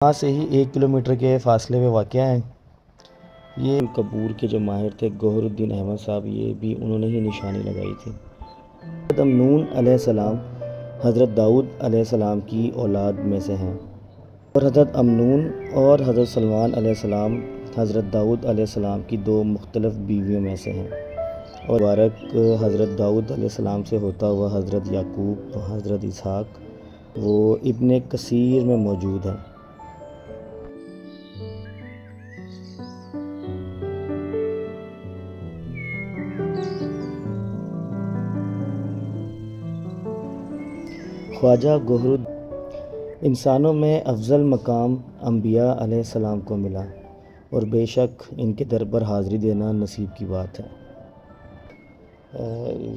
یہاں سے ہی 1 کلومیٹر کے فاصلے پہ واقع ہے۔ یہ کپور کے جو ماہر تھے گوہر الدین احمد صاحب، یہ بھی انہوں نے ہی نشانی لگائی تھی۔ حضرت امنون علیہ السلام حضرت داؤد علیہ السلام کی اولاد میں سے ہیں، اور حضرت امنون اور حضرت سلیمان علیہ السلام حضرت داؤد علیہ السلام کی 2 مختلف بیویوں میں سے ہیں، اور مبارک حضرت داؤد علیہ السلام سے ہوتا ہوا حضرت یعقوب حضرت اسحاق وہ ابن کثیر میں موجود ہے۔ خواجہ گوہر انسانوں میں افضل مقام انبیاء علیہ السلام کو ملا، اور بے شک ان کے در پر حاضری دینا نصیب کی بات ہے۔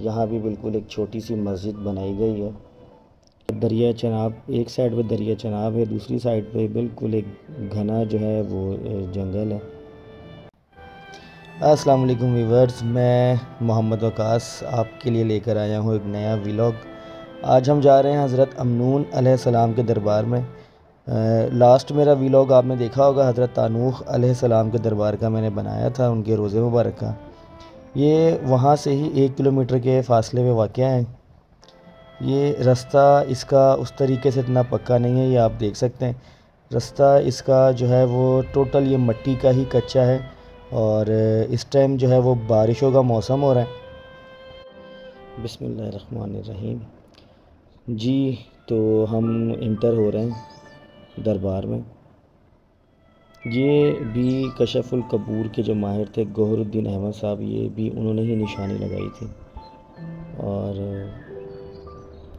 یہاں بھی بالکل ایک چھوٹی سی مسجد بنائی گئی ہے۔ دریا چناب، ایک سائڈ پہ دریا چناب ہے، دوسری سائڈ پہ بالکل ایک گھنا جو ہے وہ جنگل ہے۔ السلام علیکم ویورز، میں محمد وقاص آپ کے لیے لے کر آیا ہوں ایک نیا ویلاگ۔ آج ہم جا رہے ہیں حضرت امنون علیہ السلام کے دربار میں۔ لاسٹ میرا ویلاگ آپ نے دیکھا ہوگا، حضرت تانوخ علیہ السلام کے دربار کا میں نے بنایا تھا، ان کے روضے مبارک کا۔ یہ وہاں سے ہی 1 کلومیٹر کے فاصلے پہ واقع ہے۔ یہ رستہ اس کا اس طریقے سے اتنا پکا نہیں ہے، یہ آپ دیکھ سکتے ہیں۔ رستہ اس کا جو ہے وہ ٹوٹل یہ مٹی کا ہی کچا ہے، اور اس ٹائم جو ہے وہ بارشوں کا موسم ہو رہا ہے۔ بسم اللہ الرحمن الرحیم۔ جی تو ہم انٹر ہو رہے ہیں دربار میں۔ یہ بھی کشف القبور کے جو ماہر تھے گوہر الدین احمد صاحب، یہ بھی انہوں نے ہی نشانی لگائی تھی،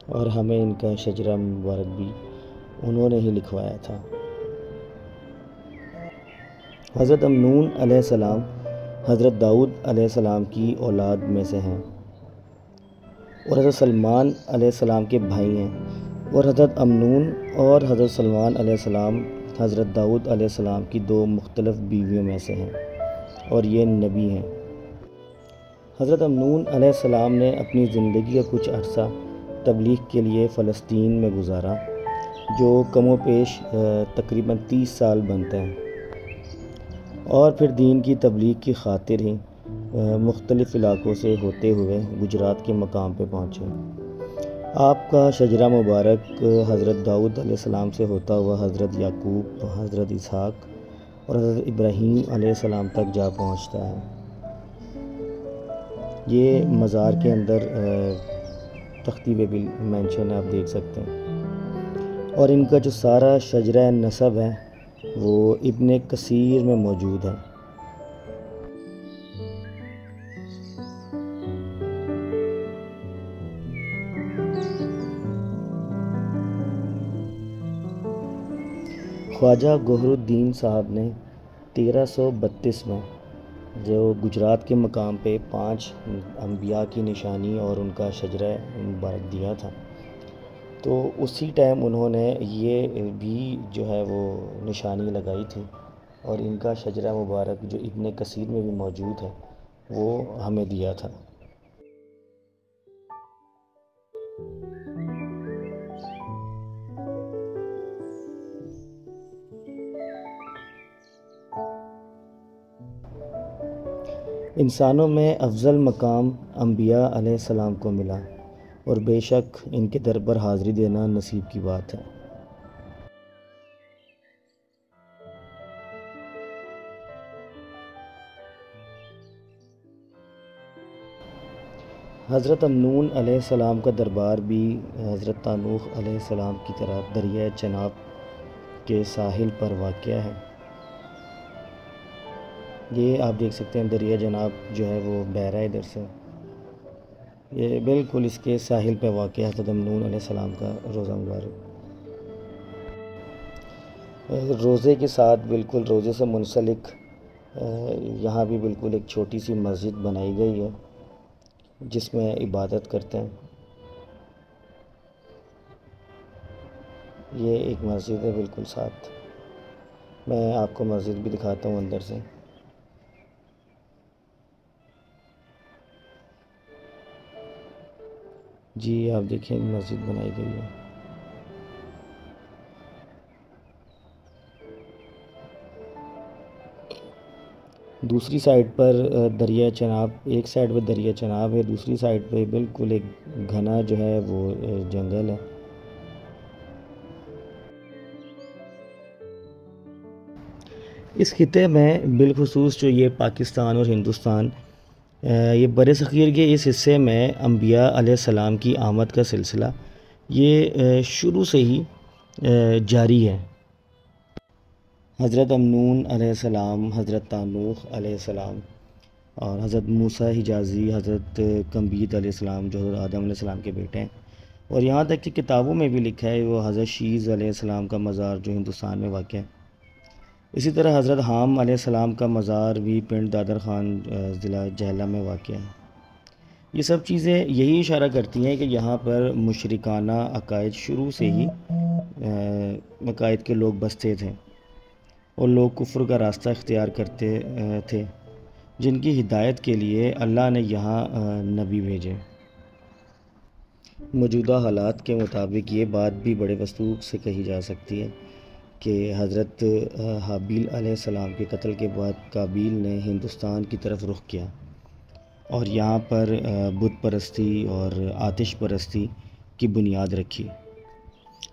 اور ہمیں ان کا شجرہ مبارک بھی انہوں نے ہی لکھوایا تھا۔ حضرت امنون علیہ السلام حضرت داؤد علیہ السلام کی اولاد میں سے ہیں، اور حضرت سلیمان علیہ السلام کے بھائی ہیں، اور حضرت امنون اور حضرت سلیمان علیہ السلام حضرت داؤد علیہ السلام کی 2 مختلف بیویوں میں سے ہیں، اور یہ نبی ہیں۔ حضرت امنون علیہ السلام نے اپنی زندگی کا کچھ عرصہ تبلیغ کے لیے فلسطین میں گزارا، جو کم و بیش تقریباً 30 سال بنتے ہیں، اور پھر دین کی تبلیغ کی خاطر ہی مختلف علاقوں سے ہوتے ہوئے گجرات کے مقام پہ پہنچے۔ آپ کا شجرہ مبارک حضرت داؤد علیہ السلام سے ہوتا ہوا حضرت یعقوب حضرت اسحاق اور حضرت ابراہیم علیہ السلام تک جا پہنچتا ہے۔ یہ مزار کے اندر تختی پہ بھی مینشن ہے، آپ دیکھ سکتے ہیں، اور ان کا جو سارا شجرہ نسب ہے وہ ابن کثیر میں موجود ہے۔ خواجہ گوہر الدین صاحب نے 1332 میں جو گجرات کے مقام پہ 5 انبیاء کی نشانی اور ان کا شجرہ مبارک دیا تھا، تو اسی ٹائم انہوں نے یہ بھی جو ہے وہ نشانی لگائی تھی، اور ان کا شجرہ مبارک جو ابن کثیر میں بھی موجود ہے وہ ہمیں دیا تھا۔ انسانوں میں افضل مقام انبیاء علیہ السلام کو ملا، اور بے شک ان کے در پر حاضری دینا نصیب کی بات ہے۔ حضرت امنون علیہ السلام کا دربار بھی حضرت تانوخ علیہ السلام کی طرح دریا چناب کے ساحل پر واقع ہے۔ یہ آپ دیکھ سکتے ہیں دریا چناب جو ہے وہ بہہ رہا ہے ادھر سے، یہ بالکل اس کے ساحل پہ واقع ہے حضرت امنون علیہ السلام کا روضہ مبارک۔ روضے کے ساتھ بالکل روضے سے منسلک یہاں بھی بالکل ایک چھوٹی سی مسجد بنائی گئی ہے جس میں عبادت کرتے ہیں۔ یہ ایک مسجد ہے بالکل ساتھ، میں آپ کو مسجد بھی دکھاتا ہوں اندر سے۔ جی آپ دیکھیں مسجد بنائی گئی ہے۔ دوسری سائڈ پر دریا چناب، ایک سائڈ پہ دریا چناب ہے، دوسری سائڈ پہ بالکل ایک گھنا جو ہے وہ جنگل ہے۔ اس خطے میں بالخصوص جو یہ پاکستان اور ہندوستان، یہ بر صغیر کے اس حصے میں انبیاء علیہ السلام کی آمد کا سلسلہ یہ شروع سے ہی جاری ہے۔ حضرت امنون علیہ السلام، حضرت تانوخ علیہ السلام اور حضرت موسیٰ حجازی، حضرت کمبیت علیہ السلام جو حضرت آدم علیہ السلام کے بیٹے ہیں، اور یہاں تک کہ کتابوں میں بھی لکھا ہے وہ حضرت شیز علیہ السلام کا مزار جو ہندوستان میں واقع ہے۔ اسی طرح حضرت حام علیہ السلام کا مزار بھی پنڈ دادر خان ضلع جہلا میں واقع ہے۔ یہ سب چیزیں یہی اشارہ کرتی ہیں کہ یہاں پر مشرکانہ عقائد شروع سے ہی عقائد کے لوگ بستے تھے اور لوگ کفر کا راستہ اختیار کرتے تھے، جن کی ہدایت کے لیے اللہ نے یہاں نبی بھیجے۔ موجودہ حالات کے مطابق یہ بات بھی بڑے وثوق سے کہی جا سکتی ہے کہ حضرت حابیل علیہ السلام کے قتل کے بعد قابیل نے ہندوستان کی طرف رخ کیا اور یہاں پر بت پرستی اور آتش پرستی کی بنیاد رکھی۔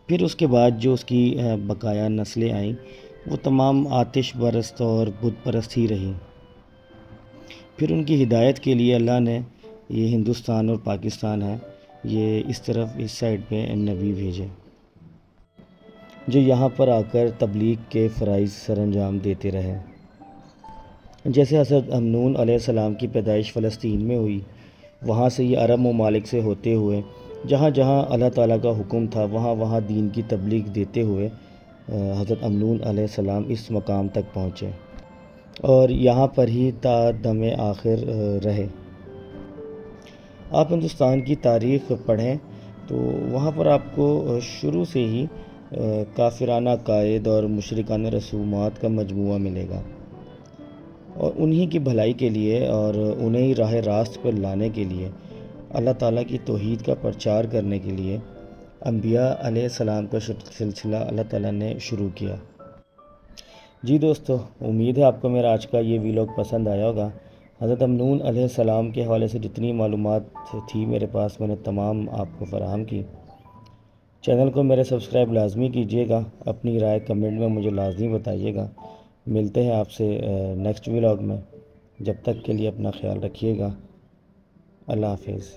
پھر اس کے بعد جو اس کی بقایا نسلیں آئیں وہ تمام آتش پرست اور بت پرست ہی رہیں۔ پھر ان کی ہدایت کے لیے اللہ نے یہ ہندوستان اور پاکستان ہے یہ اس طرف اس سائڈ پہ نبی بھیجے جو یہاں پر آ کر تبلیغ کے فرائض سر انجام دیتے رہے۔ جیسے حضرت امنون علیہ السلام کی پیدائش فلسطین میں ہوئی، وہاں سے یہ عرب ممالک سے ہوتے ہوئے جہاں جہاں اللہ تعالیٰ کا حکم تھا وہاں وہاں دین کی تبلیغ دیتے ہوئے حضرت امنون علیہ السلام اس مقام تک پہنچے اور یہاں پر ہی تا دم آخر رہے۔ آپ ہندوستان کی تاریخ پڑھیں تو وہاں پر آپ کو شروع سے ہی کافرانہ عقائد اور مشرکانہ رسومات کا مجموعہ ملے گا، اور انہی کی بھلائی کے لیے اور انہیں راہ راست پر لانے کے لیے اللہ تعالیٰ کی توحید کا پرچار کرنے کے لیے انبیاء علیہ السلام کا سلسلہ اللہ تعالیٰ نے شروع کیا۔ جی دوستو، امید ہے آپ کو میرا آج کا یہ ویلاگ پسند آیا ہوگا۔ حضرت امنون علیہ السلام کے حوالے سے جتنی معلومات تھی میرے پاس میں نے تمام آپ کو فراہم کی۔ چینل کو میرے سبسکرائب لازمی کیجیے گا، اپنی رائے کمنٹ میں مجھے لازمی بتائیے گا۔ ملتے ہیں آپ سے نیکسٹ ویلاگ میں، جب تک کے لیے اپنا خیال رکھیے گا۔ اللہ حافظ۔